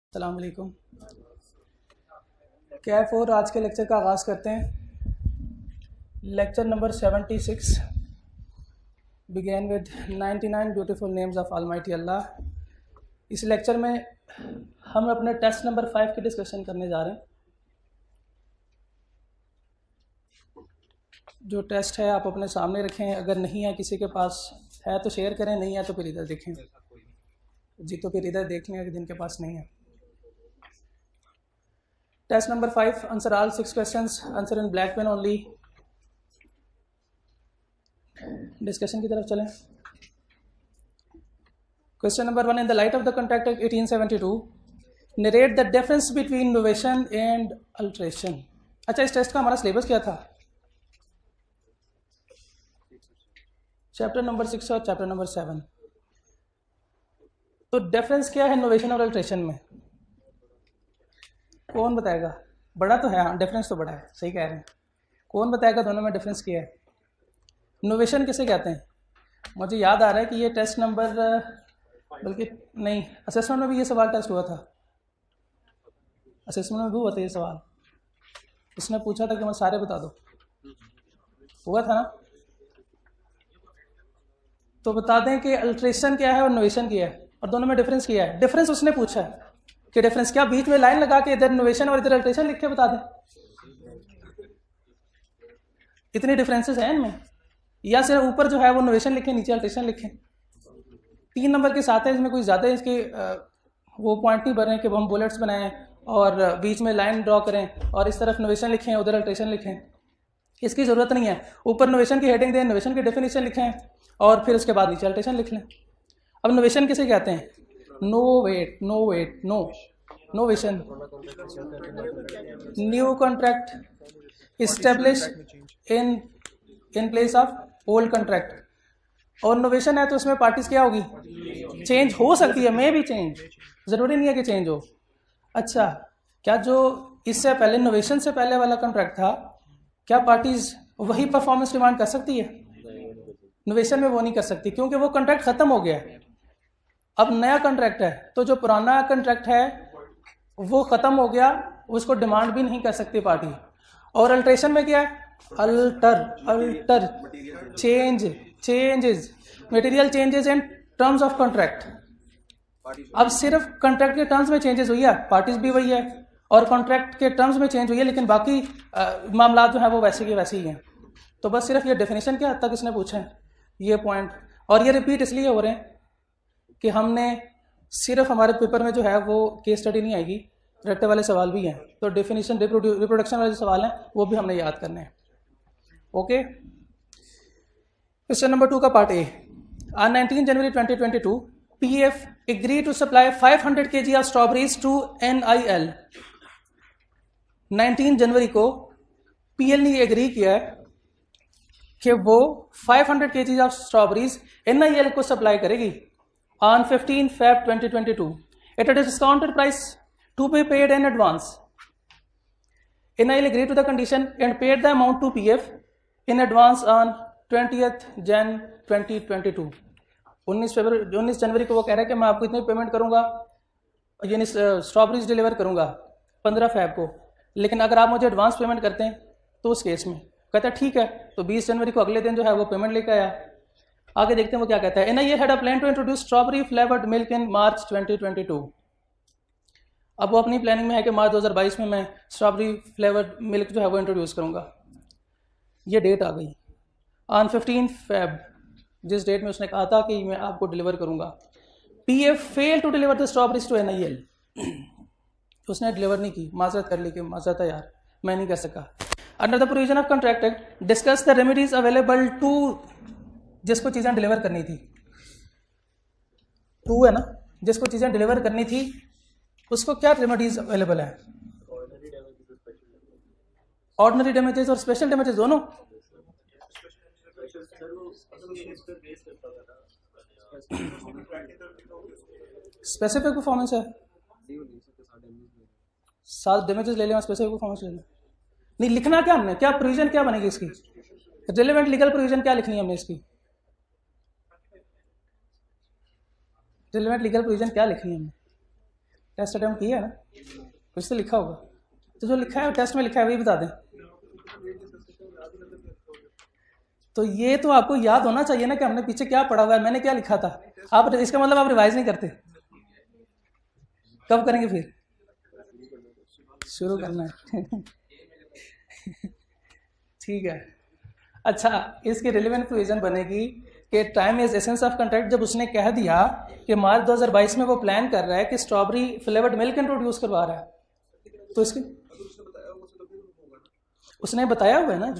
अस्सलाम वालेकुम। कैफ और आज के लेक्चर का आगाज़ करते हैं। Lecture number 76 begin with 99 beautiful names of almighty Allah. इस लेक्चर में हम अपने टेस्ट नंबर 5 की डिस्कशन करने जा रहे हैं। जो टेस्ट है आप अपने सामने रखें, अगर नहीं है किसी के पास है तो शेयर करें, नहीं है तो फिर इधर देखें जी, तो फिर इधर देख लें जिनके पास नहीं है। Test number 5, answer all 6 questions, answer in black pen only. Discussion की तरफ चलें। Question number 1, in the light of the contract act 1872 narrate the difference between innovation and alteration. अच्छा, इस टेस्ट का हमारा सिलेबस क्या था? चैप्टर नंबर 6 और चैप्टर नंबर 7। तो डिफरेंस क्या है इनोवेशन और अल्ट्रेशन में? कौन बताएगा? बड़ा तो है, हाँ डिफरेंस तो बड़ा है, सही कह रहे हैं। कौन बताएगा दोनों में डिफरेंस क्या है? इनोवेशन किसे कहते हैं? मुझे याद आ रहा है कि ये टेस्ट नंबर, बल्कि नहीं, असेसमेंट में भी ये सवाल टेस्ट हुआ था। असेसमेंट में भी हुआ था ये सवाल। इसने पूछा था कि मैं सारे बता दो, हुआ था ना? तो बता दें कि अल्ट्रेशन क्या है और इनोवेशन क्या है, और दोनों में डिफरेंस क्या है। डिफरेंस उसने पूछा है कि डिफरेंस क्या, बीच में लाइन लगा के इधर इनोवेशन और इधर अल्ट्रेशन लिख के बता दें। इतने डिफरेंसेस हैं इनमें, या सिर्फ ऊपर जो है वो इनोवेशन लिखें, नीचे अल्ट्रेशन लिखें। 3 नंबर के साथ है, इसमें कोई ज़्यादा इसके वो पॉइंट नहीं भर रहे कि हम बुलेट्स बनाएं और बीच में लाइन ड्रॉ करें और इस तरफ इनोवेशन लिखें उधर अल्ट्रेशन लिखें। इसकी ज़रूरत नहीं है। ऊपर इनोवेशन की हेडिंग दें, इनोवेशन की डेफिनेशन लिखें और फिर उसके बाद नीचे अल्ट्रेशन लिख लें। अब इनोवेशन किसे कहते हैं? Novation, new contract establish in place of old contract. और इनोवेशन है तो उसमें पार्टीज क्या होगी? चेंज हो सकती है, मे भी चेंज, जरूरी नहीं है कि चेंज हो। अच्छा, क्या जो इससे पहले इनोवेशन से पहले वाला कॉन्ट्रैक्ट था, क्या पार्टीज वही परफॉर्मेंस डिमांड कर सकती है? इनोवेशन में वो नहीं कर सकती, क्योंकि वो कॉन्ट्रैक्ट खत्म हो गया है। अब नया कॉन्ट्रैक्ट है, तो जो पुराना कॉन्ट्रैक्ट है वो खत्म हो गया, उसको डिमांड भी नहीं कर सकती पार्टी। और अल्ट्रेशन में क्या है? Alter changes, material changes in terms of contract. अब सिर्फ कॉन्ट्रैक्ट के टर्म्स में चेंजेस हुई है, पार्टीज भी वही है और कॉन्ट्रैक्ट के टर्म्स में चेंज हुई है, लेकिन बाकी मामला जो है वो वैसे के वैसे ही हैं। तो बस सिर्फ ये डेफिनेशन के हद तक इसने पूछा है, ये पॉइंट। और ये रिपीट इसलिए हो रहे हैं कि हमने सिर्फ हमारे पेपर में जो है वो केस स्टडी नहीं आएगी, रट्टे वाले सवाल भी हैं, तो डेफिनेशन रिप्रोडक्शन वाले जो सवाल हैं वो भी हमने याद करने हैं। ओके, क्वेश्चन नंबर 2 का part A. On 19 January 2022 PF agree to supply 500 kg of strawberries to NIL. 19 जनवरी को पीएल ने एग्री किया है कि वो 500 kg ऑफ स्ट्रॉबेरीज एनआईएल को सप्लाई करेगी on 15 Feb 2022 at a discounted price to be paid in advance. NIL agreed to the condition and paid the amount to PF in advance on 20th Jan 2022. 19 जनवरी को वो कह रहा है कि मैं आपको इतनी पेमेंट करूंगा, यानी स्ट्रॉबेरीज डिलीवर करूंगा 15 फेब को, लेकिन अगर आप मुझे एडवांस पेमेंट करते हैं तो उस केस में कहता है ठीक है। तो 20 जनवरी को अगले दिन जो है वो पेमेंट लेकर आया। आगे देखते हैं वो क्या कहता है। NIL had a plan to introduce strawberry flavored milk in March 2022। अब वो अपनी प्लानिंग में है कि मार्च 2022 में मैं स्ट्रॉबेरी फ्लेवर्ड मिल्क जो है वो इंट्रोड्यूस करूंगा। ये डेट आ गई ऑन 15 फेब, जिस डेट में उसने कहा था कि मैं आपको डिलीवर करूंगा। PF fail to deliver the strawberries to NIL। उसने डिलीवर नहीं की, माजरत कर ली कि माजरत है यार, मैं नहीं कर सका। Under the provision of contract act discuss the remedies available to, जिसको चीज़ें डिलीवर करनी थी, टू है ना, जिसको चीज़ें डिलीवर करनी थी उसको क्या रेमेडीज अवेलेबल है? ऑर्डिनरी डैमेजेस और स्पेशल डैमेजेस दोनों। स्पेसिफिक परफॉर्मेंस है, 7 डैमेजेस ले लें, स्पेसिफिक परफॉर्मेंस ले लें। नहीं, लिखना क्या हमने, क्या प्रोविजन क्या बनेगी इसकी? रिलेवेंट लीगल प्रोविजन क्या लिखनी है हमने इसकी? रिलेवेंट लीगल प्रोविजन क्या लिखनी है हमने? टेस्ट अटेम्प्ट किया है ना, कुछ तो लिखा होगा, तो जो लिखा है टेस्ट में लिखा है वही बता दें। तो ये तो आपको याद होना चाहिए ना कि हमने पीछे क्या पढ़ा हुआ है, मैंने क्या लिखा था। आप इसका मतलब आप रिवाइज नहीं करते, कब करेंगे फिर? शुरू करना है ठीक है। अच्छा, इसकी रिलेवेंट प्रोविजन बनेगी कि time is essence of contract. जब उसने कह दिया कि मार्च 2022 में वो प्लान कर रहा है कि स्ट्रॉबेरी फ्लेवर्ड मिल्क इंट्रोड्यूस करवा रहा है, तो इसकी उसने बताया हुआ है ना,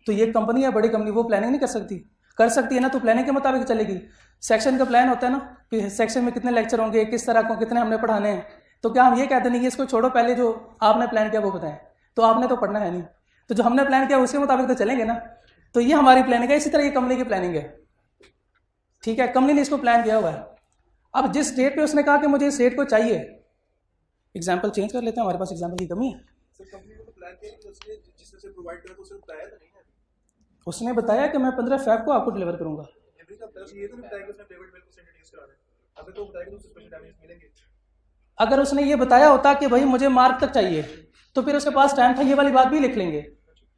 तो ये कंपनी है बड़ी कंपनी, वो प्लानिंग नहीं कर सकती? कर सकती है ना, तो प्लानिंग के मुताबिक चलेगी। सेक्शन का प्लान होता है ना कि सेक्शन में कितने लेक्चर होंगे, किस तरह को, कितने हमने पढ़ाने हैं। तो क्या हम ये कहते नहीं कि इसको छोड़ो, पहले जो आपने प्लान किया वो बताएं? तो आपने तो पढ़ना है नहीं, तो जो हमने प्लान किया उसके मुताबिक तो चलेंगे ना। तो ये हमारी प्लानिंग है, इसी तरह ये कंपनी की प्लानिंग है। ठीक है, कंपनी ने इसको प्लान किया हुआ है। अब जिस डेट पे उसने कहा कि मुझे इस डेट को चाहिए, एग्जाम्पल चेंज कर लेते हैं, हमारे पास एग्जाम्पल की कमी है। उसने बताया कि मैं 15 फ़रवरी को आपको डिलीवर करूंगा। अगर उसने ये बताया होता कि भाई मुझे मार्च तक चाहिए, तो फिर उसके पास टाइम था, ये वाली बात भी लिख लेंगे।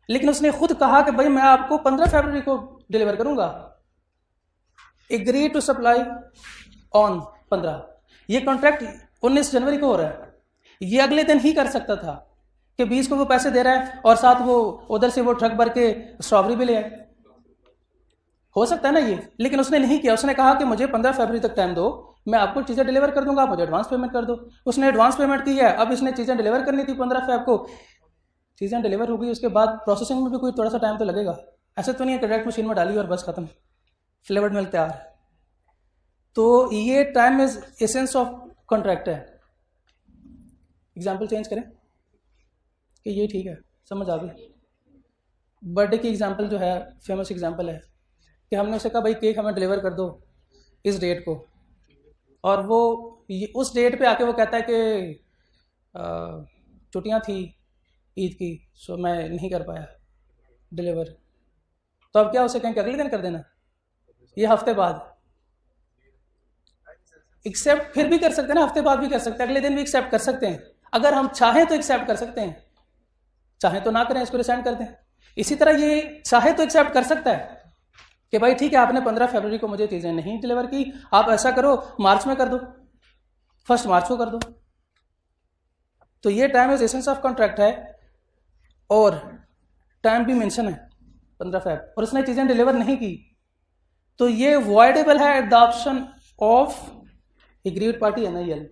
लेकिन उसने खुद कहा कि भाई मैं आपको 15 फरवरी को डिलीवर करूंगा। एग्री टू सप्लाई ऑन 15, ये कॉन्ट्रैक्ट 19 जनवरी को हो रहा है। ये अगले दिन ही कर सकता था कि 20 को वो पैसे दे रहा है और साथ वो उधर से वो ट्रक भर के स्ट्रॉबेरी भी ले आए, हो सकता है ना ये। लेकिन उसने नहीं किया, उसने कहा कि मुझे 15 फरवरी तक टाइम दो, मैं आपको चीज़ें डिलीवर कर दूंगा, आप मुझे एडवांस पेमेंट कर दो। उसने एडवांस पेमेंट की है। अब इसने चीज़ें डिलीवर करनी थी 15 फरवरी को, चीज़ें डिलीवर हो गई, उसके बाद प्रोसेसिंग में भी कोई थोड़ा सा टाइम तो लगेगा। ऐसे तो नहीं है कि डायरेक्ट मशीन में डाली और बस खत्म, फ्लेवर्ड मिल्क तैयार। तो ये time is essence of contract है। एग्जाम्पल चेंज करें कि ये ठीक है, समझ आ गई। बर्थडे की एग्जाम्पल जो है फेमस एग्जाम्पल है कि हमने उसे कहा भाई केक हमें डिलीवर कर दो इस डेट को, और वो उस डेट पे आके वो कहता है कि छुट्टियां थी ईद की, सो मैं नहीं कर पाया डिलीवर। तो अब क्या उसे कहें कि अगले दिन कर देना, ये हफ्ते बाद एक्सेप्ट फिर भी कर सकते हैं ना, हफ्ते बाद भी कर सकते हैं, अगले दिन भी एक्सेप्ट कर सकते हैं। अगर हम चाहें तो एक्सेप्ट कर सकते हैं, चाहे तो ना करें, इसको रिसेंड कर दें। इसी तरह ये चाहे तो एक्सेप्ट कर सकता है कि भाई ठीक है आपने 15 फरवरी को मुझे चीज़ें नहीं डिलीवर की, आप ऐसा करो मार्च में कर दो, 1 मार्च को कर दो। तो ये time is essence of contract है और टाइम भी मेंशन है 15 फरवरी, और उसने चीज़ें डिलीवर नहीं की, तो ये वॉइडेबल है at the option of agreed party NIL.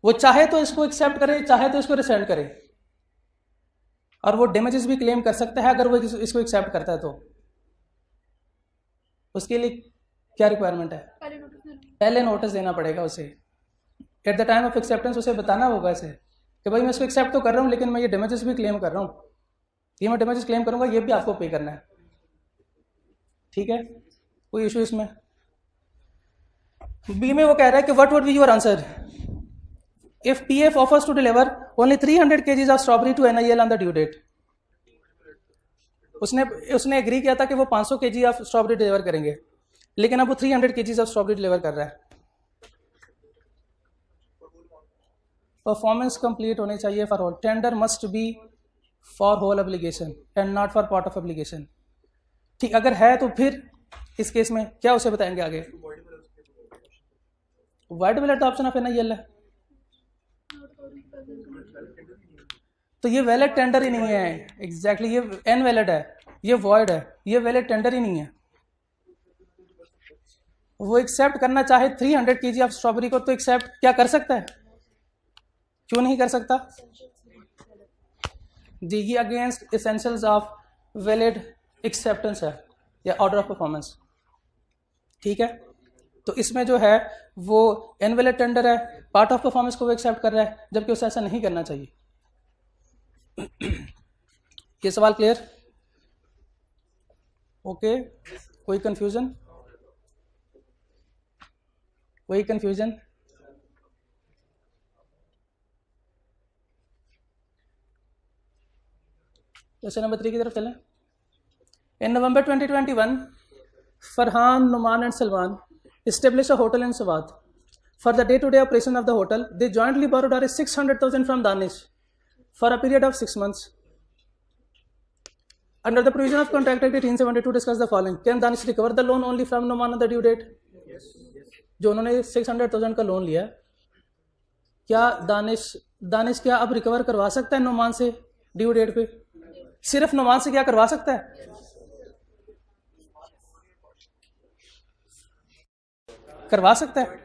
वो चाहे तो इसको एक्सेप्ट करे, चाहे तो इसको रिसेंड करे, और वो डैमेजेस भी क्लेम कर सकता है अगर वो इसको एक्सेप्ट करता है। तो उसके लिए क्या रिक्वायरमेंट है? पहले नोटिस देना पड़ेगा उसे। At the time of acceptance उसे बताना होगा इसे कि भाई मैं इसको एक्सेप्ट तो कर रहा हूँ, लेकिन मैं ये डैमेजेस भी क्लेम कर रहा हूँ, ये मैं डैमेजेस क्लेम करूंगा, ये भी आपको पे करना है। ठीक है, कोई इशू इसमें? बी में वो कह रहा है कि what would be your answer if PF offers to deliver only 300 kgs of strawberry to NIL on the due date। उसने एग्री किया था कि वो 500 kg ऑफ स्ट्रॉबेरी डिलीवर करेंगे, लेकिन अब वो 300 kgs ऑफ स्ट्रॉबेरी डिलीवर कर रहा है। परफॉर्मेंस कंप्लीट होनी चाहिए for all, tender must be for whole application and not for part of application. ठीक, अगर है तो फिर इस केस में क्या उसे बताएंगे आगे? Voidable eight the option of NIL है, तो ये वैलिड टेंडर ही नहीं है। एग्जैक्टली ये एन वैलिड है, ये वॉइड है, ये वैलिड टेंडर ही नहीं है। वो एक्सेप्ट करना चाहे 300 kg ऑफ स्ट्रॉबेरी को, तो एक्सेप्ट क्या कर सकता है? क्यों नहीं कर सकता जी? ये against essentials of valid acceptance है या ऑर्डर ऑफ परफॉर्मेंस। ठीक है, तो इसमें जो है वो इनवैलिड टेंडर है, पार्ट ऑफ परफॉर्मेंस को वो एक्सेप्ट कर रहा है, जबकि उसे ऐसा नहीं करना चाहिए। ये सवाल क्लियर? ओके, कोई कंफ्यूजन? कोई कंफ्यूजन? क्वेश्चन नंबर 3 की तरफ चलें। In November 2021 Farhan, Numan and Salman establish a hotel in Swat. For the day-to-day operation of the hotel, they jointly borrowed Rs 600,000 from Danish for a period of 6 months. Under the provision of Contract Act 1872, discuss the following. Can Danish recover the loan only from Noman on the due date? Yes. जो उन्होंने 600,000 का loan लिया, क्या दानिश क्या अब recover करवा सकता है नोमान से ड्यू डेट पे? सिर्फ नोमान से क्या करवा सकता है? करवा सकता है।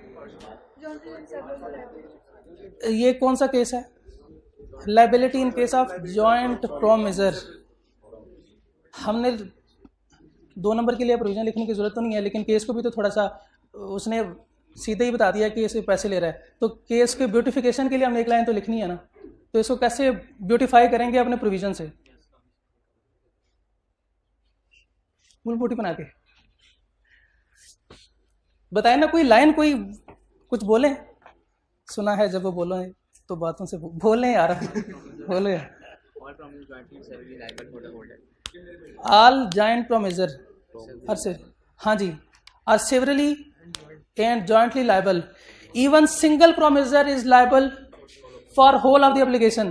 ये कौन सा केस है? Liability in case of joint promisor. हमने 2 नंबर के लिए प्रोविजन लिखने की जरूरत तो नहीं है, लेकिन केस को भी तो थोड़ा सा उसने सीधे ही बता दिया कि इसे पैसे ले रहा है, तो केस के ब्यूटिफिकेशन के लिए हमने एक लाइन तो लिखनी है ना, तो इसको कैसे ब्यूटिफाई करेंगे अपने प्रोविजन से? मूलबूटी बना के बताए ना, कोई लाइन, कोई कुछ बोले। सुना है जब वो बोलो है तो बातों से बोले यार, बोले यार। ऑल जॉइंट प्रोमिजर हाँ जी are severally and jointly liable. Even single promisor is liable for whole of the obligation.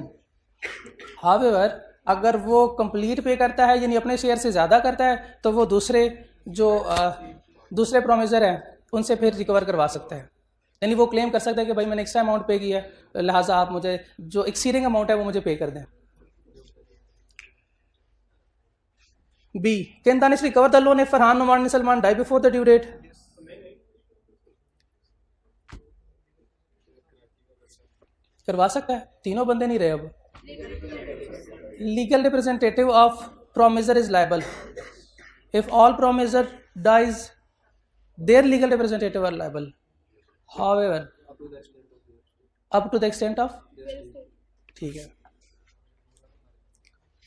However, अगर वो कंप्लीट पे करता है यानी अपने शेयर से ज़्यादा करता है तो वो दूसरे प्रोमिसर हैं उनसे फिर रिकवर करवा सकता है, यानी वो क्लेम कर सकता है कि भाई मैंने एक्स्ट्रा अमाउंट पे किया है, लिहाजा आप मुझे जो एक्सीडिंग अमाउंट है वो मुझे पे कर दें। B. Can Danish recover the loan if Farhan, Noman and Salman die before the due date? करवा सकता है, तीनों बंदे नहीं रहे अब। Legal representative of promisor is liable if all promisor dies, their legal representative are liable, however up to the extent of, ठीक है।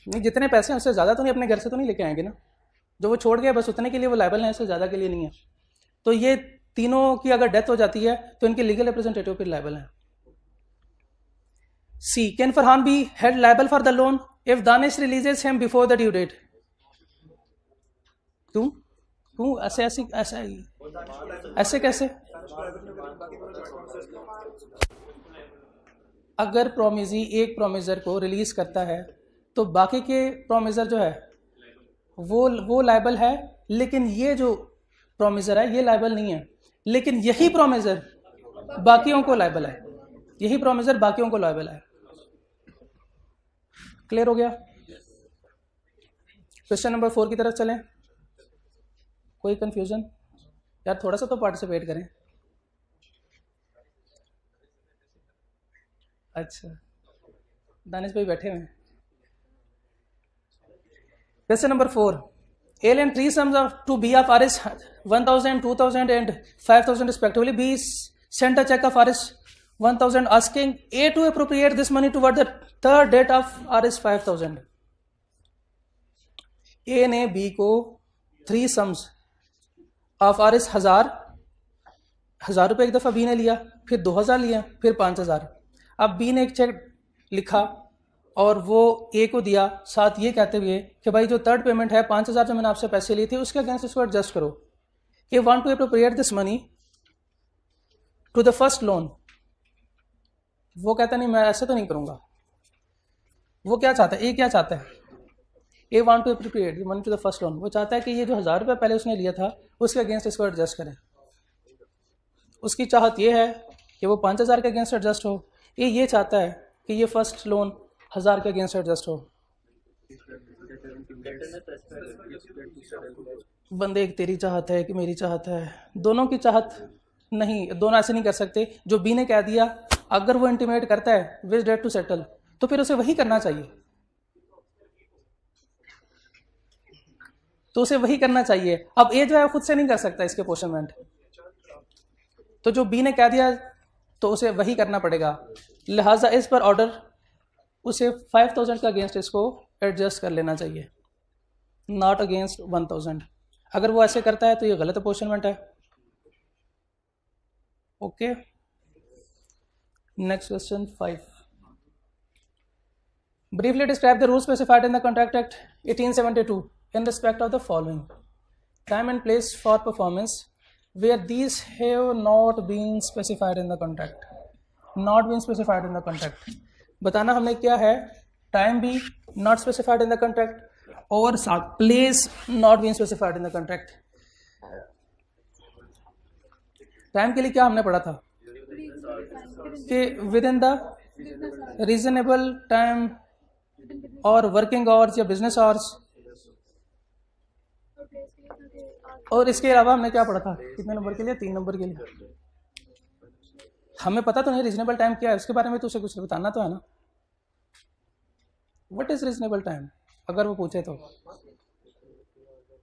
नहीं, जितने पैसे हैं उससे ज़्यादा तो नहीं अपने घर से तो नहीं लेके आएंगे ना, जो वो छोड़ गए बस उतने के लिए वो लायबल हैं, इससे ज़्यादा के लिए नहीं है। तो ये तीनों की अगर डेथ हो जाती है तो इनके लीगल रिप्रेजेंटेटिव फिर लायबल हैं। C. Can Farhan be held liable for the loan if Danish releases him before the due date? क्यों ऐसे कैसे? अगर प्रोमिजी एक प्रोमिसर को रिलीज करता है तो बाकी के प्रोमिसर जो है वो लायबल है, लेकिन ये जो प्रोमिसर है ये लायबल नहीं है, लेकिन यही प्रोमिसर बाकियों को लायबल है, यही प्रोमिसर बाकियों को लायबल है। क्लियर हो गया? क्वेश्चन नंबर 4 की तरफ चलें। कोई कंफ्यूजन? यार थोड़ा सा तो पार्टिसिपेट करें। अच्छा, दानिश भाई बैठे हुए। Question number 4. Alien 3 sums to B of Rs 1,000, 2,000 and 5,000 respectively. B sent a check of Rs 1,000 asking A to appropriate this money toward the third date of Rs 5,000. A ने B को 3 sums of Rs 1,000 रुपये एक दफ़ा B ने लिया, फिर 2,000 लिया, फिर 5,000। अब B ने एक चेक लिखा और वो A को दिया, साथ ये कहते हुए कि भाई जो थर्ड पेमेंट है 5,000 जो मैंने आपसे पैसे लिए थे उसके अगेंस्ट इसको एडजस्ट करो। A want to appropriate this money to the first loan. वो कहता नहीं मैं ऐसे तो नहीं करूंगा। वो क्या चाहता है? ए क्या चाहता है? A want to appropriate the money to the first loan. वो चाहता है कि ये जो 1,000 रुपये पहले उसने लिया था उसके अगेंस्ट इसको एडजस्ट करें। उसकी चाहत ये है कि वो 5,000 के अगेंस्ट एडजस्ट हो। ये चाहता है कि ये फर्स्ट लोन 1,000 के अगेंस्ट एडजस्ट हो। बंदे एक तेरी चाहत है कि मेरी चाहत है, दोनों की चाहत नहीं, दोनों ऐसे नहीं कर सकते। जो बी ने कह दिया अगर वो इंटीमेट करता है विच डेट टू सेटल तो फिर उसे वही करना चाहिए, तो उसे वही करना चाहिए। अब ए जो है खुद से नहीं कर सकता इसके पोर्शनमेंट, तो जो बी ने कह दिया तो उसे वही करना पड़ेगा। लिहाजा इस पर ऑर्डर उसे 5,000 का अगेंस्ट इसको एडजस्ट कर लेना चाहिए, नॉट अगेंस्ट 1,000। अगर वो ऐसे करता है तो ये गलत अपोर्शनमेंट है। Okay, next question 5. Briefly describe the rules specified in the Contract Act 1872 in respect of the following: time and place for performance, where these have not been specified in the contract. Not been specified in the contract. बताना हमने क्या है, time भी not specified in the contract और place not being specified in the contract. Time के लिए क्या हमने पढ़ा था कि with in the reasonable time और वर्किंग आवर्स या बिजनेस आवर्स, और इसके अलावा हमने क्या पढ़ा था, कितने नंबर के लिए, 3 नंबर के लिए. हमें पता तो नहीं रीजनेबल टाइम क्या है, उसके बारे में तो उसे कुछ बताना तो है ना. व्हाट इज रीजनेबल टाइम, अगर वो पूछे तो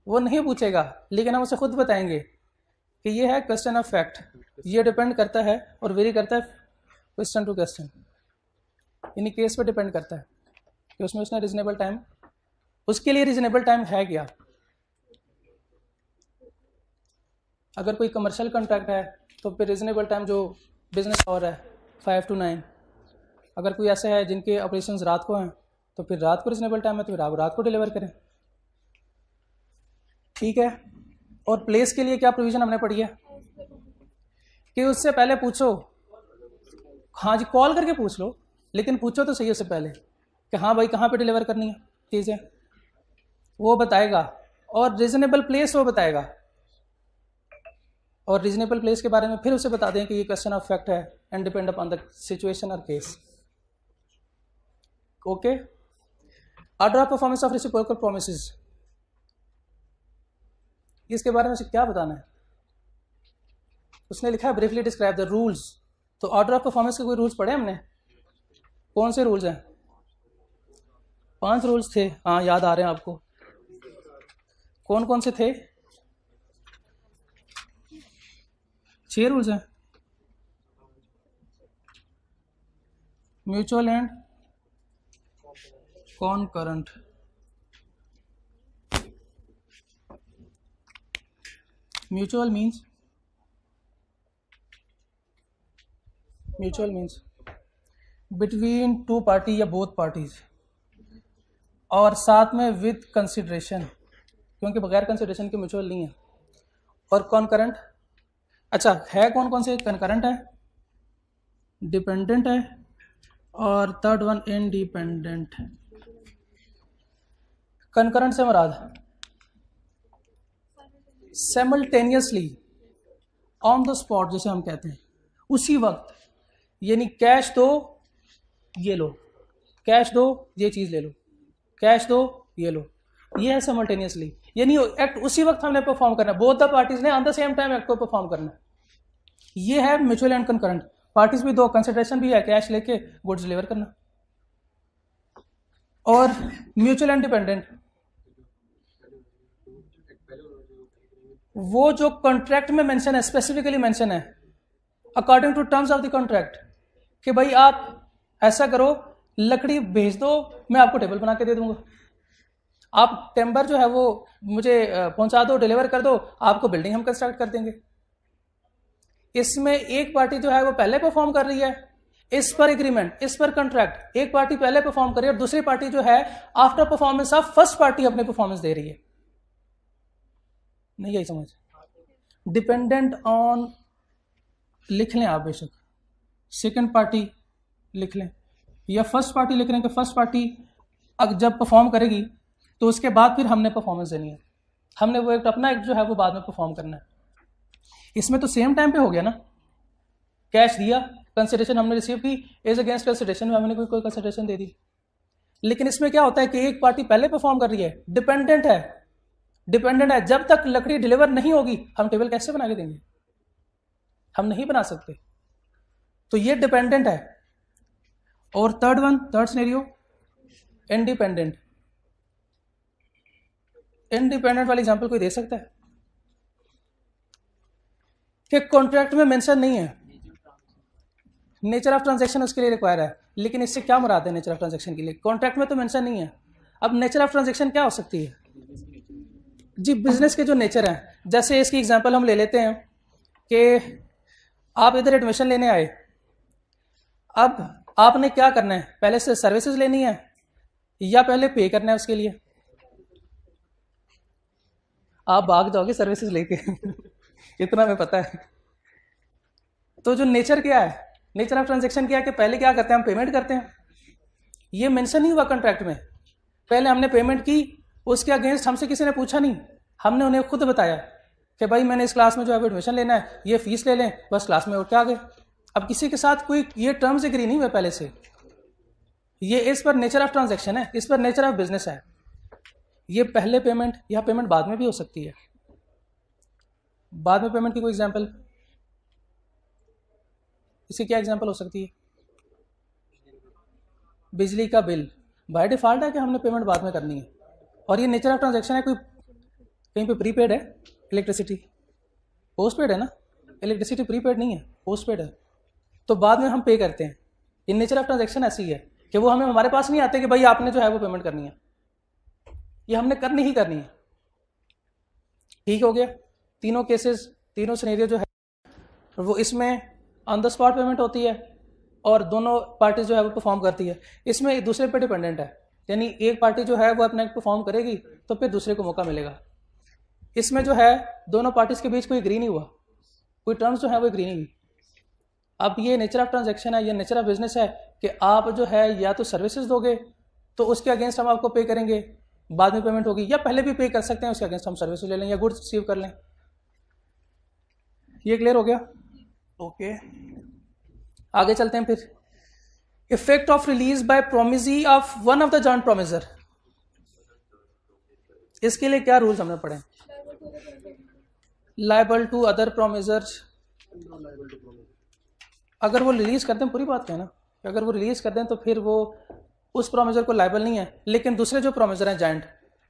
वो नहीं पूछेगा, लेकिन हम उसे खुद बताएंगे कि ये है क्वेश्चन ऑफ फैक्ट. ये डिपेंड करता है और वेरी करता है क्वेश्चन टू क्वेश्चन, यानी केस पे डिपेंड करता है कि उसमें उसने रीजनेबल टाइम, उसके लिए रीजनेबल टाइम है क्या. अगर कोई कमर्शियल कॉन्ट्रैक्ट है तो फिर रीजनेबल टाइम जो बिजनेस आवर है 5 to 9. अगर कोई ऐसे है जिनके ऑपरेशंस रात को हैं तो फिर रात को रीजनेबल टाइम है, तो फिर आप रात को डिलीवर करें. ठीक है. और प्लेस के लिए क्या प्रोविजन हमने पढ़ी है कि उससे पहले पूछो, हाँ जी कॉल करके पूछ लो, लेकिन पूछो तो सही उससे पहले कि हाँ भाई कहाँ पे डिलीवर करनी है चीज़ें, वो बताएगा. और रीजनेबल प्लेस वो बताएगा, और रीजनेबल प्लेस के बारे में फिर उसे बता दें कि ये क्वेश्चन ऑफ फैक्ट है and depend upon the situation और case. Okay. Order of performance of reciprocal promises, इसके बारे में उसे क्या बताना है. उसने लिखा है ब्रीफली डिस्क्राइब द रूल्स. तो ऑर्डर ऑफ परफॉर्मेंस के कोई रूल्स पढ़े हमने, कौन से रूल्स हैं, 5 रूल्स थे. हाँ याद आ रहे हैं आपको, कौन कौन से थे, 6 रूल्स हैं. Mutual and कॉनकरेंट. Mutual means between 2 party या बोथ पार्टीज, और साथ में विद कंसिडरेशन, क्योंकि बगैर कंसिडरेशन के म्यूचुअल नहीं है. और कॉनकरेंट, अच्छा है कौन कौन से, कंकरेंट है, डिपेंडेंट है, और थर्ड वन इंडिपेंडेंट. कंकरेंट से मुराद साइमल्टेनियसली, ऑन द स्पॉट जिसे हम कहते हैं, उसी वक्त, यानी कैश दो ये लो, कैश दो ये चीज़ ले लो, कैश दो ये लो, ये है साइमल्टेनियसली, यानी एक्ट उसी वक्त हमने परफॉर्म करना है. बोथ द पार्टीज ने on the same time act को परफॉर्म करना है. ये है म्यूचुअल एंड कंकरेंट. पार्टीज भी 2, कंसिडरेशन भी है, कैश लेके गुड्स डिलीवर करना. और म्यूचुअल एंड डिपेंडेंट, वो जो कॉन्ट्रैक्ट में मेंशन है, स्पेसिफिकली मेंशन है according to terms of the contract कि भाई आप ऐसा करो, लकड़ी भेज दो, मैं आपको टेबल बना के दे दूंगा. आप टेम्बर जो है वो मुझे पहुंचा दो, डिलीवर कर दो, आपको बिल्डिंग हम कंस्ट्रक्ट कर देंगे. इसमें एक पार्टी जो है वो पहले परफॉर्म कर रही है, इस पर एग्रीमेंट, इस पर कॉन्ट्रैक्ट, एक पार्टी पहले परफॉर्म कर रही है और दूसरी पार्टी जो है after performance of first party अपने परफॉर्मेंस दे रही है. नहीं यही समझ. डिपेंडेंट ऑन लिख लें आप, बेशक सेकंड पार्टी लिख लें या फर्स्ट पार्टी लिख लें कि फर्स्ट पार्टी जब परफॉर्म करेगी तो उसके बाद फिर हमने परफॉर्मेंस देनी है, हमने वो एक अपना एक्ट जो है वो बाद में परफॉर्म करना है. इसमें तो सेम टाइम पे हो गया ना, कैश दिया, कंसिडरेशन हमने रिसीव की, एज अगेंस्ट कंसिडरेशन में हमने कोई कंसिडरेशन दे दी. लेकिन इसमें क्या होता है कि एक पार्टी पहले परफॉर्म कर रही है, डिपेंडेंट है, जब तक लकड़ी डिलीवर नहीं होगी हम टेबल कैसे बना के देंगे, हम नहीं बना सकते. तो ये डिपेंडेंट है. और थर्ड सिनेरियो इंडिपेंडेंट. इंडिपेंडेंट वाली एग्जांपल कोई दे सकता है कि कॉन्ट्रैक्ट में मेंशन नहीं है, नेचर ऑफ ट्रांजैक्शन उसके लिए रिक्वायर है, लेकिन इससे क्या मुराद है नेचर ऑफ ट्रांजैक्शन के लिए, कॉन्ट्रैक्ट में तो मेंशन नहीं है. अब नेचर ऑफ ट्रांजैक्शन क्या हो सकती है जी, बिजनेस के जो नेचर हैं. जैसे इसकी एग्जांपल हम ले लेते हैं कि आप इधर एडमिशन लेने आए, अब आपने क्या करना है, पहले से सर्विसेज लेनी है या पहले पे करना है उसके लिए. आप भाग जाओगे सर्विसेज लेके इतना हमें पता है। तो जो नेचर क्या है, नेचर ऑफ ट्रांजेक्शन क्या है कि पहले क्या करते हैं, हम पेमेंट करते हैं। ये मेंशन नहीं हुआ कॉन्ट्रैक्ट में, पहले हमने पेमेंट की, उसके अगेंस्ट हमसे किसी ने पूछा नहीं, हमने उन्हें खुद बताया कि भाई मैंने इस क्लास में जो है एडमिशन लेना है, ये फीस ले लें, बस क्लास में उठ के आ गए। अब किसी के साथ कोई ये टर्म्स एग्री नहीं हुए पहले से। ये इस पर नेचर ऑफ ट्रांजैक्शन है, इस पर नेचर ऑफ बिजनेस है। ये पहले पेमेंट या पेमेंट बाद में भी हो सकती है। बाद में पेमेंट की कोई एग्जांपल, इसकी क्या एग्जांपल हो सकती है? बिजली का बिल बाय डिफॉल्ट है कि हमने पेमेंट बाद में करनी है, और ये नेचर ऑफ ट्रांजैक्शन है। कोई कहीं पे प्रीपेड है इलेक्ट्रिसिटी, पोस्टपेड है ना, इलेक्ट्रिसिटी प्रीपेड नहीं है, पोस्टपेड है, तो बाद में हम पे करते हैं। ये नेचर ऑफ ट्रांजैक्शन ऐसी है कि वो हमें हमारे पास नहीं आते कि भाई आपने जो है वो पेमेंट करनी है, ये हमने करनी ही करनी है। ठीक हो गया। तीनों केसेस, तीनों सिनेरियो जो है वो इसमें ऑन द स्पॉट पेमेंट होती है और दोनों पार्टीज जो है वो परफॉर्म करती है। इसमें एक दूसरे पे डिपेंडेंट है, यानी एक पार्टी जो है वो अपना परफॉर्म करेगी तो फिर दूसरे को मौका मिलेगा। इसमें जो है दोनों पार्टीज के बीच कोई एग्री नहीं हुआ, कोई टर्म्स जो है वो एग्री नहीं हुई। अब ये नेचर ऑफ ट्रांजैक्शन है, ये नेचर ऑफ बिजनेस है कि आप जो है या तो सर्विसेज दोगे तो उसके अगेंस्ट हम आपको पे करेंगे, बाद में पेमेंट होगी, या पहले भी पे कर सकते हैं, उसके अगेंस्ट हम सर्विसेज ले लें या गुड्स रिसीव कर लें। ये क्लियर हो गया? ओके, आगे चलते हैं फिर। Effect of release by promisee of one of the joint promisor, इसके लिए क्या रूल्स हमने पढ़े? लायबल टू अदर प्रोमिसर्स, अगर वो रिलीज करते हैं, पूरी बात है ना, अगर वो रिलीज करते हैं तो फिर वो उस प्रोमिसर को लायबल नहीं है, लेकिन दूसरे जो प्रोमिसर हैं जॉइंट,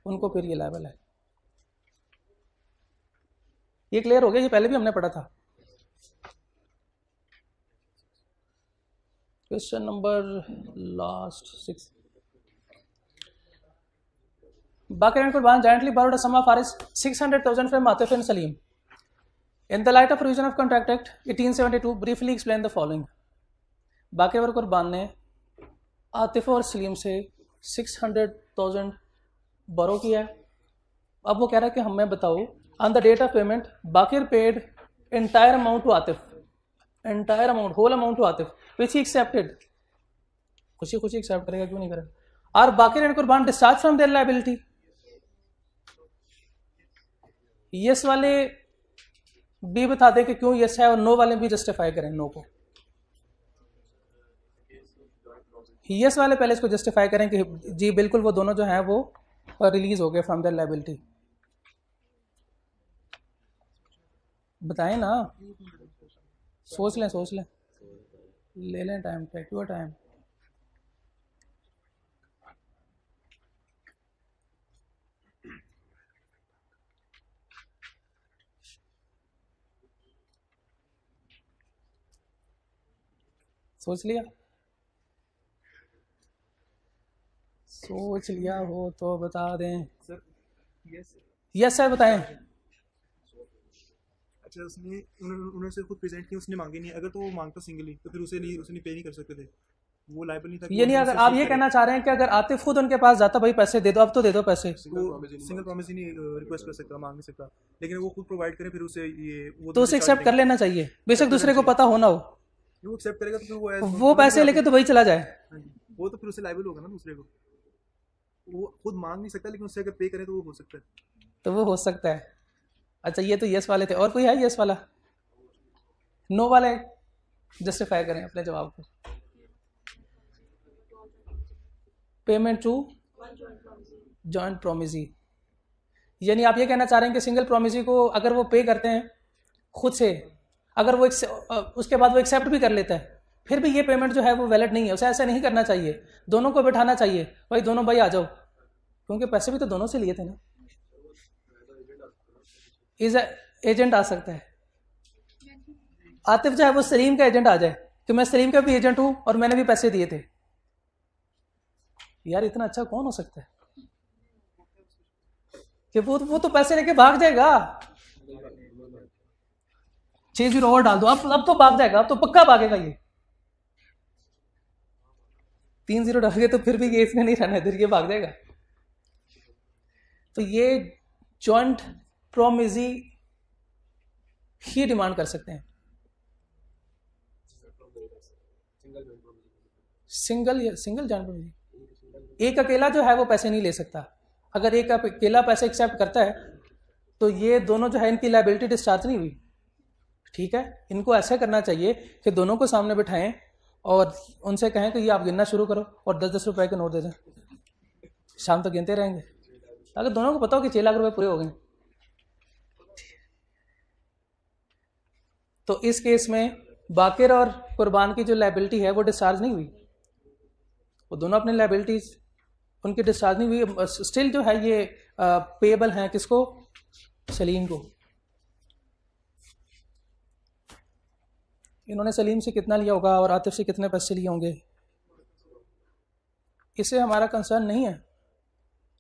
उनको फिर ये लायबल है। ये क्लियर हो गया? ये पहले भी हमने पढ़ा था। Question number last 6। Bakr and Qurban jointly borrowed a sum of Rs 600,000 from Atif and Salim. In the light of provision of Contract Act 1872, briefly explain the following. बाकर और कुर्बान ने आतिफ और सलीम से 600,000 बोरो किया है। अब वो कह रहा है कि हमें बताओ, on the date of payment Bakar paid entire amount to Atif, entire amount, whole amount to Atif, which he accepted, खुशी खुशी एक्सेप्ट करेगा, क्यों नहीं करेगा। और Bakar and Qurban discharge from their liability, yes वाले भी बता दें कि क्यों यस है, और नो वाले भी जस्टिफाई करें नो को। यस वाले पहले इसको जस्टिफाई करें कि जी बिल्कुल वो दोनों जो हैं वो रिलीज हो गए फ्रॉम देयर लायबिलिटी। बताएं ना, सोच लें, ले लें टाइम, टेक योर टाइम। सोच लिया हो तो बता दें। सर यस सर बताएं। अच्छा, उसने उन्होंने से खुद प्रेजेंट किया, उसने मांगे नहीं, अगर तो वो मांगता सिंगली तो फिर उसने पे नहीं कर सकते थे, वो लायबल नहीं था। ये नहीं, अगर आप ये कहना चाह रहे हैं कि अगर आतिफ खुद उनके पास जाता, भाई पैसे दे दो, अब तो दे दो पैसे, सिंगल प्रॉमिस ही नहीं रिक्वेस्ट कर सकता, मांग नहीं सकता, लेकिन वो खुद प्रोवाइड करे फिर उसे ये वो तो उसे एक्सेप्ट कर लेना चाहिए, बेशक दूसरे को पता हो ना हो। वो एक्सेप्ट करेगा तो फिर वो पैसे लेके तो वही चला जाए, वो तो फिर उसे लायबल होगा ना दूसरे को। वो खुद मांग नहीं सकता, लेकिन उससे अगर पे करे तो वो हो सकता है, तो वो हो सकता है। अच्छा, ये तो यस वाले थे, और कोई है यस वाला? नो वाले जस्टिफाई करें अपने जवाब को। पेमेंट टू जॉइंट प्रोमिसी, यानी आप ये कहना चाह रहे हैं कि सिंगल प्रोमिसी को अगर वो पे करते हैं खुद से, अगर वो उसके बाद वो एक्सेप्ट भी कर लेता है, फिर भी ये पेमेंट जो है वो वैलिड नहीं है, उसे ऐसा नहीं करना चाहिए, दोनों को बैठाना चाहिए, भाई दोनों भाई आ जाओ, क्योंकि पैसे भी तो दोनों से लिए थे ना। एजेंट आ सकता है, आतिफ जो है वो सलीम का एजेंट आ जाए कि मैं सलीम का भी एजेंट हूं और मैंने भी पैसे दिए थे। यार इतना अच्छा कौन हो सकता है कि वो तो पैसे लेके भाग जाएगा। 6 जीरो और डाल दो, अब तो भाग जाएगा, अब तो पक्का भागेगा ये। 3 जीरो डाल के तो फिर भी ये इसने नहीं रहना इधर, ये भाग जाएगा। तो ये जॉइंट प्रोमिसी ही डिमांड कर सकते हैं। सिंगल जॉइंट प्रॉमिस, एक अकेला जो है वो पैसे नहीं ले सकता। अगर एक अकेला पैसे एक्सेप्ट करता है तो ये दोनों जो है इनकी लायबिलिटी डिस्चार्ज नहीं हुई। ठीक है, इनको ऐसा करना चाहिए कि दोनों को सामने बिठाएं और उनसे कहें कि ये आप गिनना शुरू करो और 10-10 रुपए के नोट दे दें, शाम तक गिनते रहेंगे। अगर दोनों को पता हो कि 6 लाख रुपए पूरे हो गए, तो इस केस में बाकिर और कुर्बान की जो लायबिलिटी है वो डिस्चार्ज नहीं हुई, वो दोनों अपनी लायबिलिटीज उनकी डिस्चार्ज नहीं हुई। स्टिल जो है ये पेएबल हैं किसको? सलीम को। इन्होंने सलीम से कितना लिया होगा और आतिफ से कितने पैसे लिए होंगे, इससे हमारा कंसर्न नहीं है।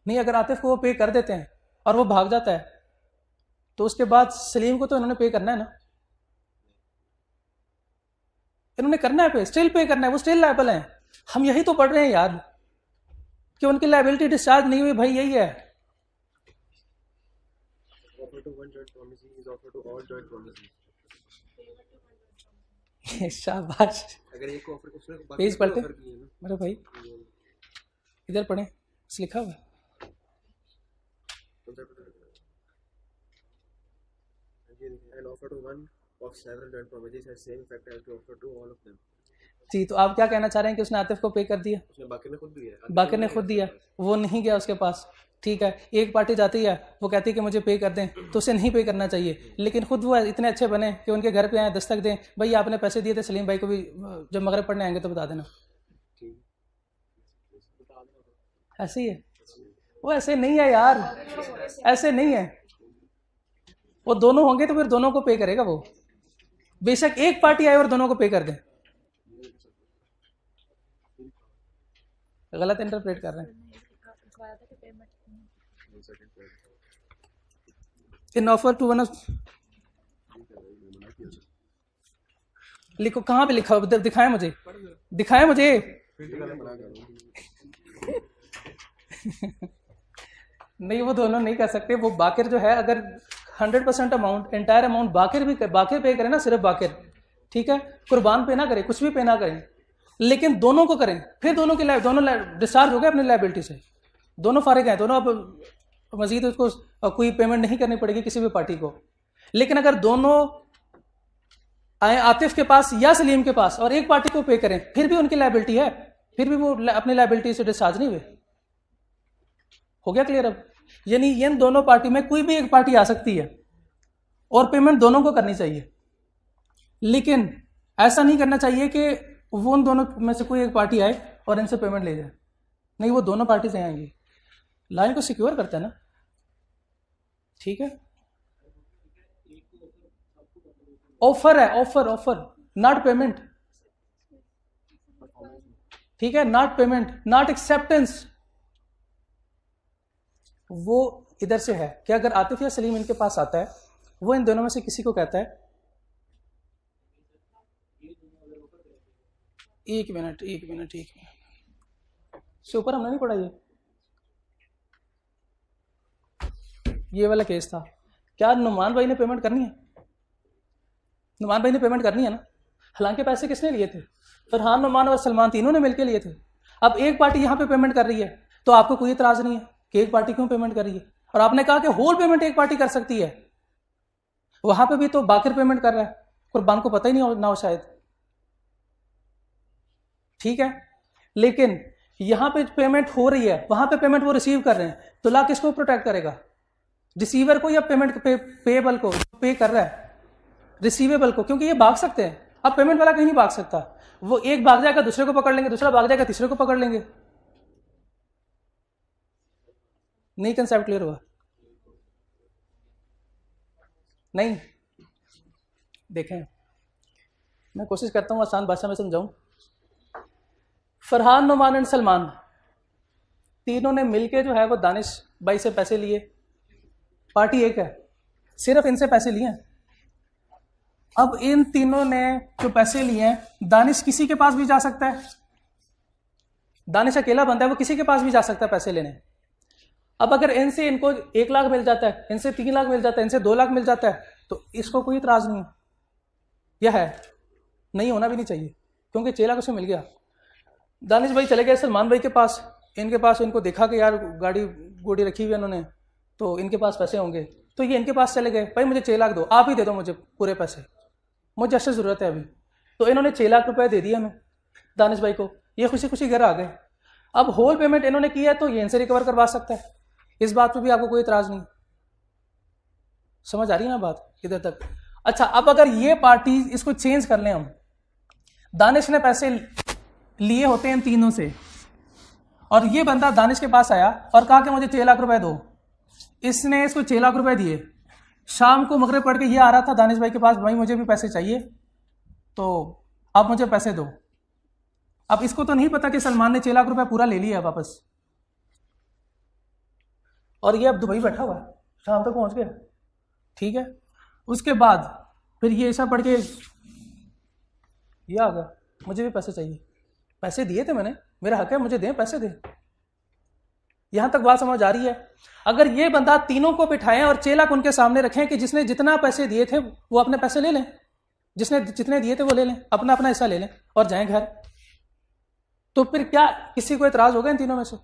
नहीं, अगर आतिफ को वो पे कर देते हैं और वो भाग जाता है तो उसके बाद सलीम को तो इन्होंने पे करना है ना, इन्होंने करना है पे, स्टिल पे करना है, वो स्टिल लायबल हैं। हम यही तो पढ़ रहे हैं यार कि उनकी लायबिलिटी डिस्चार्ज नहीं हुई, भाई यही है। शाबाश, अगर एक ऑफर को उसने बाकी पेज पलटे ऑफर किए ना, मेरे भाई, इधर पढ़े, लिखा हुआ है। an offer to one of several joint promises has same effect as to offer to all of them. जी, तो आप क्या कहना चाह रहे हैं कि उसने आतिफ को पे कर दिया? उसने बाकी ने खुद दिया, बाकिर ने खुद दिया, वो नहीं गया उसके पास। ठीक है, एक पार्टी जाती है, वो कहती है कि मुझे पे कर दें, तो उसे नहीं पे करना चाहिए। लेकिन खुद वो इतने अच्छे बने कि उनके घर पे आए, दस्तक दें, भाई आपने पैसे दिए थे सलीम भाई को भी, जब मगरब पढ़ने आएंगे तो बता देना। ऐसे ही है वो, ऐसे नहीं है यार, ऐसे नहीं है। वो दोनों होंगे तो फिर दोनों को पे करेगा वो, बेशक एक पार्टी आए और दोनों को पे कर दे। गलत इंटरप्रेट कर रहे हैं। इन ऑफर टू वन, लिखो कहाँ पे लिखा हो, दिखाएं मुझे, दिखाएं मुझे। नहीं, वो दोनों नहीं कर सकते। वो बाकिर जो है, अगर 100% अमाउंट, एंटायर अमाउंट बाकिर पे करे ना, सिर्फ बाकिर, ठीक है, कुर्बान पे ना करे, कुछ भी पे ना करें, लेकिन दोनों को करें, फिर दोनों डिस्चार्ज हो गए अपनी लायबिलिटी से, दोनों फारिग हैं, दोनों अब मजीद उसको कोई पेमेंट नहीं करनी पड़ेगी किसी भी पार्टी को। लेकिन अगर दोनों आए आतिफ के पास या सलीम के पास और एक पार्टी को पे करें, फिर भी उनकी लायबिलिटी है, फिर भी वो अपनी लायबिलिटी से डिस्चार्ज नहीं हुए। हो गया क्लियर? अब यानी इन दोनों पार्टी में कोई भी एक पार्टी आ सकती है और पेमेंट दोनों को करनी चाहिए, लेकिन ऐसा नहीं करना चाहिए कि वो उन दोनों में से कोई एक पार्टी आए और इनसे पेमेंट ले जाए। नहीं, वो दोनों पार्टी से आएंगी, लाइन को सिक्योर करता है ना। ठीक है, ऑफर है, ऑफर नॉट पेमेंट। ठीक है, नॉट पेमेंट, नॉट एक्सेप्टेंस। वो इधर से है कि अगर आतिफ या सलीम इनके पास आता है, वो इन दोनों में से किसी को कहता है, एक मिनट से ऊपर हमने नहीं पढ़ा ये वाला केस था। क्या नुमान भाई ने पेमेंट करनी है? नुमान भाई ने पेमेंट करनी है ना। हालांकि पैसे किसने लिए थे? फरहान, नुमान और सलमान तीनों ने मिलकर लिए थे। अब एक पार्टी यहाँ पे पेमेंट कर रही है तो आपको कोई इतराज नहीं है कि एक पार्टी क्यों पेमेंट कर रही है, और आपने कहा कि होल पेमेंट एक पार्टी कर सकती है। वहां पे भी तो बाकिर पेमेंट कर रहा है, कुर्बान को पता ही नहीं ना हो शायद। ठीक है, लेकिन यहां पे पेमेंट हो रही है, वहां पे पेमेंट वो रिसीव कर रहे हैं, तो ला किसको प्रोटेक्ट करेगा? रिसीवर को या पेमेंट पेएबल को? पे कर रहा है रिसीवेबल को, क्योंकि ये भाग सकते हैं। अब पेमेंट वाला कहीं नहीं भाग सकता, वो एक भाग जाएगा दूसरे को पकड़ लेंगे, दूसरा भाग जाएगा तीसरे को पकड़ लेंगे। नहीं, कंसेप्ट क्लियर हुआ? नहीं, देखें, मैं कोशिश करता हूं आसान भाषा में समझाऊं। फरहान, नुमान एंड सलमान तीनों ने मिलके जो है वो दानिश भाई से पैसे लिए। पार्टी एक है, सिर्फ इनसे पैसे लिए हैं। अब इन तीनों ने जो पैसे लिए हैं, दानिश किसी के पास भी जा सकता है, दानिश अकेला बंदा है, वो किसी के पास भी जा सकता है पैसे लेने। अब अगर इनसे इनको 1 लाख मिल जाता है, इनसे 3 लाख मिल जाता है, इनसे 2 लाख मिल जाता है, तो इसको कोई इतराज़ नहीं है, यह है, नहीं होना भी नहीं चाहिए, क्योंकि 6 लाख उसे मिल गया। दानिश भाई चले गए सलमान भाई के पास, इनके पास, इनको देखा कि यार गाड़ी गोड़ी रखी हुई है उन्होंने, तो इनके पास पैसे होंगे, तो ये इनके पास चले गए, भाई मुझे 6 लाख दो, आप ही दे दो मुझे पूरे पैसे, मुझे ऐसे ज़रूरत है अभी। तो इन्होंने 6 लाख रुपए दे दिए हमें दानिश भाई को, ये खुशी खुशी घर आ गए। अब होल पेमेंट इन्होंने किया है तो ये इनसे रिकवर करवा सकता है, इस बात पे भी आपको कोई इतराज़ नहीं। समझ आ रही है ना बात इधर तक? अच्छा, अब अगर ये पार्टी, इसको चेंज कर लें हम, दानिश ने पैसे लिए होते हैं इन तीनों से, और ये बंदा दानिश के पास आया और कहा कि मुझे 6 लाख रुपए दो, इसने इसको 6 लाख रुपए दिए, शाम को मगरिब पढ़ के ये आ रहा था दानिश भाई के पास, भाई मुझे भी पैसे चाहिए तो आप मुझे पैसे दो। अब इसको तो नहीं पता कि सलमान ने 6 लाख रुपए पूरा ले लिया वापस, और ये अब दुबई बैठा हुआ है, शाम तक पहुंच गया, ठीक है। उसके बाद फिर ये ऐसा पढ़ के ये आ गया, मुझे भी पैसे चाहिए, पैसे दिए थे मैंने, मेरा हक है, मुझे दें, पैसे दें। यहां तक बात समझ आ रही है? अगर ये बंदा तीनों को बिठाएं और 6 लाख उनके सामने रखें कि जिसने जितना पैसे दिए थे वो अपने पैसे ले लें, जिसने जितने दिए थे वो ले लें, अपना अपना हिस्सा ले लें और जाएं घर, तो फिर क्या किसी को एतराज होगा इन तीनों में से?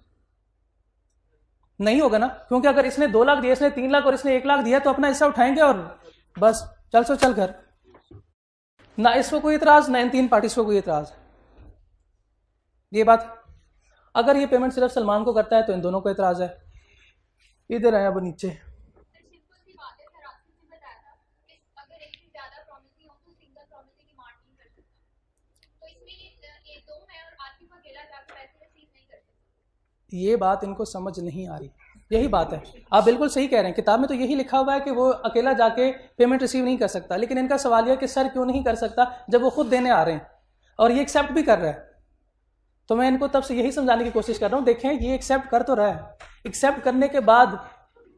नहीं होगा ना, क्योंकि अगर इसने 2 लाख दिए, इसने 3 लाख और इसने 1 लाख दिया, तो अपना हिस्सा उठाएंगे और बस चल सो चल घर। ना इसको कोई इतराज, ना इन 3 पार्टीज को कोई इतराज। ये बात, अगर ये पेमेंट सिर्फ सलमान को करता है तो इन दोनों को इतराज है। इधर आए अब नीचे, ये बात इनको समझ नहीं आ रही, यही बात है। आप बिल्कुल सही कह रहे हैं, किताब में तो यही लिखा हुआ है कि वो अकेला जाके पेमेंट रिसीव नहीं कर सकता, लेकिन इनका सवाल यह कि सर क्यों नहीं कर सकता जब वो खुद देने आ रहे हैं और ये एक्सेप्ट भी कर रहा है। तो मैं इनको तब से यही समझाने की कोशिश कर रहा हूँ, देखें ये एक्सेप्ट कर तो रहा है, एक्सेप्ट करने के बाद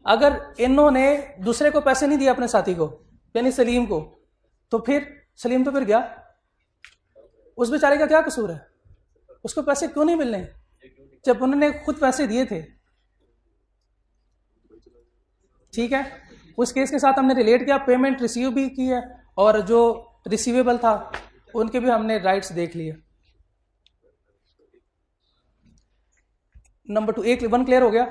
अगर इन्होंने दूसरे को पैसे नहीं दिए अपने साथी को, यानी सलीम को, तो फिर सलीम तो फिर गया, उस बेचारे का क्या कसूर है? उसको पैसे क्यों नहीं मिलने जब उन्होंने खुद पैसे दिए थे? ठीक है, उस केस के साथ हमने रिलेट किया, पेमेंट रिसीव भी की है और जो रिसीवेबल था उनके भी हमने राइट्स देख लिए। नंबर 2 1 क्लियर हो गया?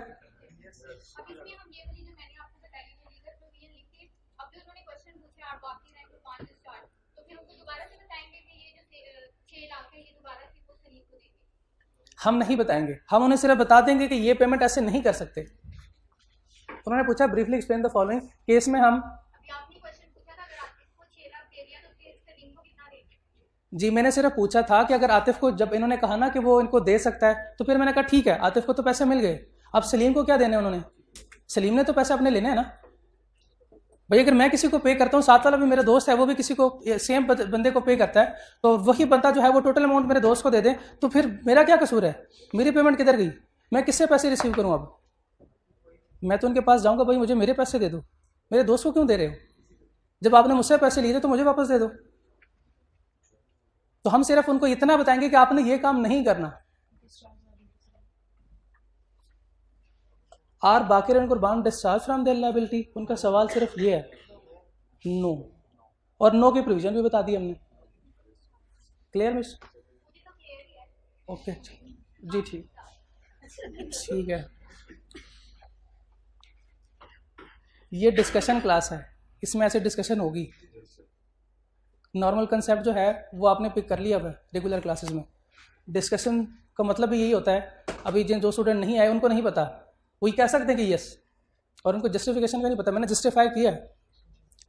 हम नहीं बताएंगे, हम उन्हें सिर्फ बता देंगे कि ये पेमेंट ऐसे नहीं कर सकते। उन्होंने पूछा briefly explain the following, case में हम जी, मैंने सिर्फ पूछा था कि अगर आतिफ को, जब इन्होंने कहा ना कि वो इनको दे सकता है, तो फिर मैंने कहा ठीक है, आतिफ को तो पैसे मिल गए, अब सलीम को क्या देने उन्होंने? सलीम ने तो पैसे अपने लेने हैं ना भाई। अगर मैं किसी को पे करता हूँ, साथ वाला भी मेरा दोस्त है, वो भी किसी को सेम बंदे को पे करता है, तो वही बंदा जो है वो टोटल अमाउंट मेरे दोस्त को दे दे, तो फिर मेरा क्या कसूर है? मेरी पेमेंट किधर गई? मैं किससे पैसे रिसीव करूँ? अब मैं तो उनके पास जाऊँगा, भाई मुझे मेरे पैसे दे दो, मेरे दोस्त को क्यों दे रहे हो? जब आपने मुझसे पैसे लिए थे तो मुझे वापस दे दो। तो हम सिर्फ उनको इतना बताएंगे कि आपने ये काम नहीं करना। Are Baqir and Qurban discharge from their liability, उनका सवाल सिर्फ ये है, नो, और नो की प्रोविजन भी बता दी हमने। Clear miss? ओके जी, ठीक है। ये डिस्कशन क्लास है, इसमें ऐसे डिस्कशन होगी। नॉर्मल कंसेप्ट जो है वो आपने पिक कर लिया है रेगुलर क्लासेस में। डिस्कशन का मतलब भी यही होता है, अभी जिन जो स्टूडेंट नहीं आए उनको नहीं पता, वही कह सकते हैं कि यस, और उनको जस्टिफिकेशन का नहीं पता, मैंने जस्टिफाई किया है।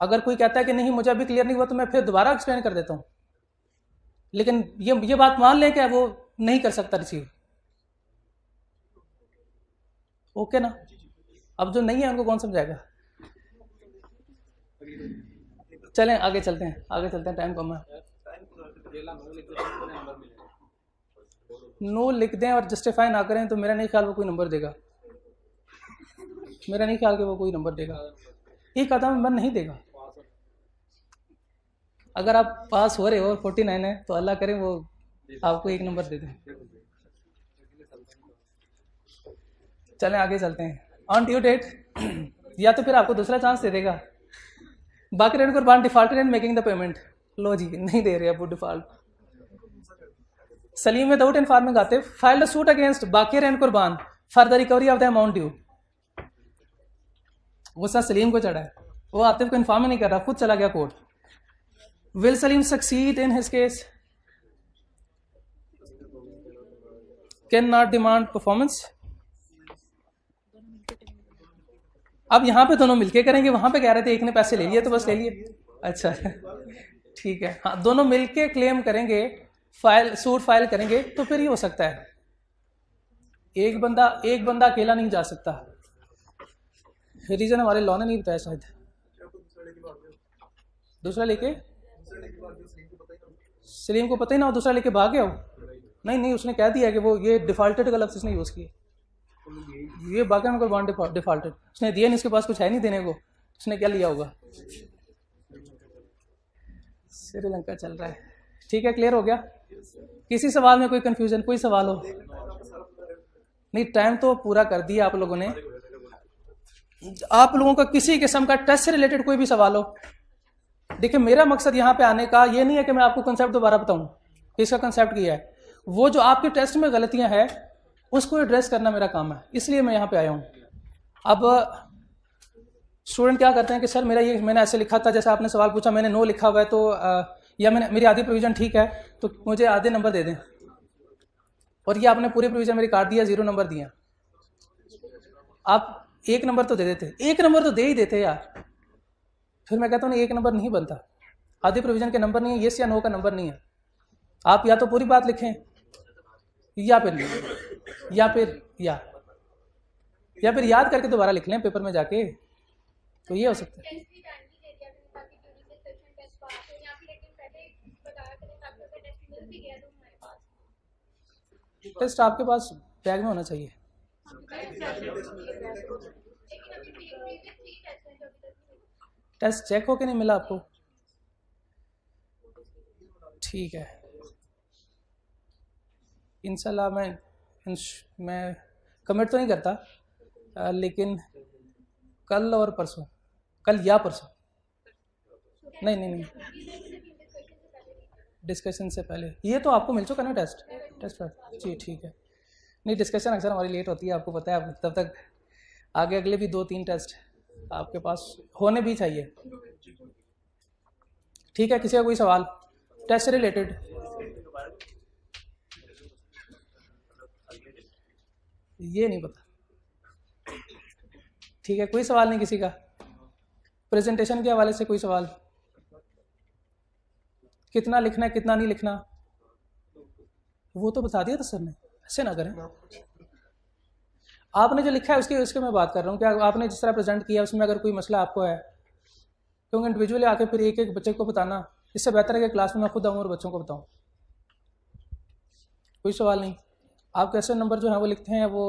अगर कोई कहता है कि नहीं मुझे अभी क्लियर नहीं हुआ, तो मैं फिर दोबारा एक्सप्लेन कर देता हूँ, लेकिन ये बात मान लें कि वो नहीं कर सकता रिसीव। ओके ना? अब जो नहीं है उनको कौन समझाएगा? चलें आगे चलते हैं, टाइम कम है। नो लिख दें और जस्टिफाई ना करें तो मेरा नहीं ख्याल वो कोई नंबर देगा, मेरा नहीं ख्याल कि वो कोई नंबर देगा, एक आधा नंबर नहीं देगा। अगर आप पास हो रहे हो, 49 है, तो अल्लाह करे वो आपको 1 नंबर दे दें। चलें आगे चलते हैं। ऑन ड्यू डेट या तो फिर आपको दूसरा चांस दे देगा, Baqi and Qurban defaulted in making the payment. लो जी, नहीं दे रहे अब वो default. Salim without informing Atif filed a suit against Baqir and Qurban for the recovery of the amount due. गुस्सा सलीम को चढ़ा है, वो आतिफ को इन्फॉर्म नहीं कर रहा, खुद चला गया court. Will Salim succeed in his case? Can not demand performance. अब यहाँ पे दोनों मिलके करेंगे, वहां पे कह रहे थे एक ने पैसे ले लिए तो बस ले लिए। अच्छा ठीक है, हाँ दोनों मिलके क्लेम करेंगे, सूट फाइल करेंगे तो फिर ही हो सकता है। एक बंदा अकेला नहीं जा सकता। रीजन हमारे लॉ ने नहीं बताया शायद। दूसरा लेके सलीम को पता ही ना हो, दूसरा लेके भाग गया हो। नहीं, उसने कह दिया कि वो ये डिफॉल्टेड का लफ्ज़ इसने यूज़ किया। ये बाकी उनको बॉन्ड डिफॉल्टेड उसने दिया नहीं, इसके पास कुछ है नहीं देने को, उसने क्या लिया होगा। श्रीलंका चल रहा है। ठीक है, क्लियर हो गया। किसी सवाल में कोई कंफ्यूजन, कोई सवाल हो? नहीं, टाइम तो पूरा कर दिया आप लोगों ने। आप लोगों का किसी किस्म का टेस्ट से रिलेटेड कोई भी सवाल हो, देखिए मेरा मकसद यहाँ पे आने का ये नहीं है कि मैं आपको कंसेप्ट दोबारा बताऊं, इसका कंसेप्ट किया है। वो जो आपके टेस्ट में गलतियां हैं उसको एड्रेस करना मेरा काम है, इसलिए मैं यहाँ पे आया हूँ। अब स्टूडेंट क्या करते हैं कि सर मेरा ये मैंने ऐसे लिखा था, जैसे आपने सवाल पूछा मैंने नो लिखा हुआ है तो या मेरी आधी प्रोविजन ठीक है तो मुझे आधे नंबर दे दें, और ये आपने पूरी प्रोविजन मेरी काट दिया, 0 नंबर दिया। आप 1 नंबर तो दे देते, 1 नंबर तो दे ही देते यार। फिर मैं कहता हूँ 1 नंबर नहीं बनता, आधी प्रोविजन के नंबर नहीं है, येस या नो का नंबर नहीं है। आप या तो पूरी बात लिखें या फिर नहीं, या फिर याद करके दोबारा लिख लें पेपर में जाके, तो ये हो सकता है। टेस्ट आपके पास बैग में होना चाहिए। टेस्ट चेक हो के नहीं मिला आपको? ठीक है, इंशाल्लाह मैं कमिट तो नहीं करता, लेकिन कल और परसों, कल या परसों, नहीं डिस्कशन से पहले। ये तो आपको मिल चुका ना टेस्ट पर जी, ठीक है। नहीं, डिस्कशन अक्सर हमारी लेट होती है, आपको पता है। तब तक आगे अगले भी 2-3 टेस्ट आपके पास होने भी चाहिए। ठीक है, किसी का कोई सवाल टेस्ट से रिलेटेड? ये नहीं पता। ठीक है, कोई सवाल नहीं किसी का? प्रेजेंटेशन के हवाले से कोई सवाल? कितना लिखना है कितना नहीं लिखना वो तो बता दिया था सर ने, ऐसे ना करें। आपने जो लिखा है उसके मैं बात कर रहा हूँ, क्या आपने जिस तरह प्रेजेंट किया उसमें अगर कोई मसला आपको है, क्योंकि इंडिविजुअली आके फिर एक बच्चे को बताना, इससे बेहतर है कि क्लास में मैं खुद आऊँ और बच्चों को बताऊँ। कोई सवाल नहीं? आप कैसे नंबर जो है वो लिखते हैं वो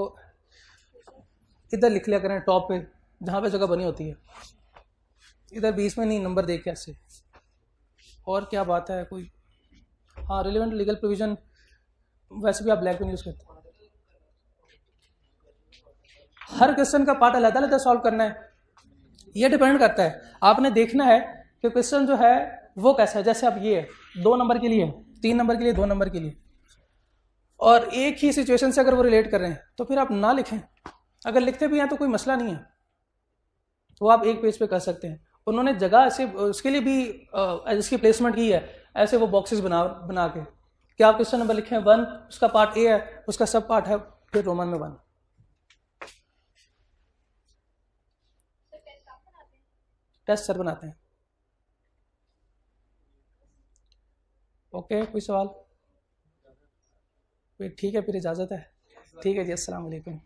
इधर लिख लिया करें, टॉप पे जहाँ पे जगह बनी होती है, इधर बीच में नहीं, नंबर देख के ऐसे। और क्या बात है कोई? हाँ, रिलेवेंट लीगल प्रोविजन वैसे भी आप ब्लैक पेन यूज़ करते हैं। हर क्वेश्चन का पार्ट अलग अलग सॉल्व करना है, ये डिपेंड करता है। आपने देखना है कि क्वेश्चन जो है वो कैसा है। जैसे अब ये 2 नंबर के लिए, 3 नंबर के लिए, 2 नंबर के लिए, और एक ही सिचुएशन से अगर वो रिलेट कर रहे हैं तो फिर आप ना लिखें। अगर लिखते भी हैं तो कोई मसला नहीं है, वो आप एक पेज पे कर सकते हैं। उन्होंने जगह ऐसे उसके लिए भी इसकी प्लेसमेंट की है, ऐसे वो बॉक्सेस बना के कि आप क्वेश्चन नंबर लिखें 1, उसका पार्ट ए है, उसका सब पार्ट है फिर रोमन में 1। टेस्ट सर बनाते हैं। ओके, कोई सवाल? फिर ठीक है, फिर इजाज़त है। ठीक है जी, अस्सलाम वालेकुम।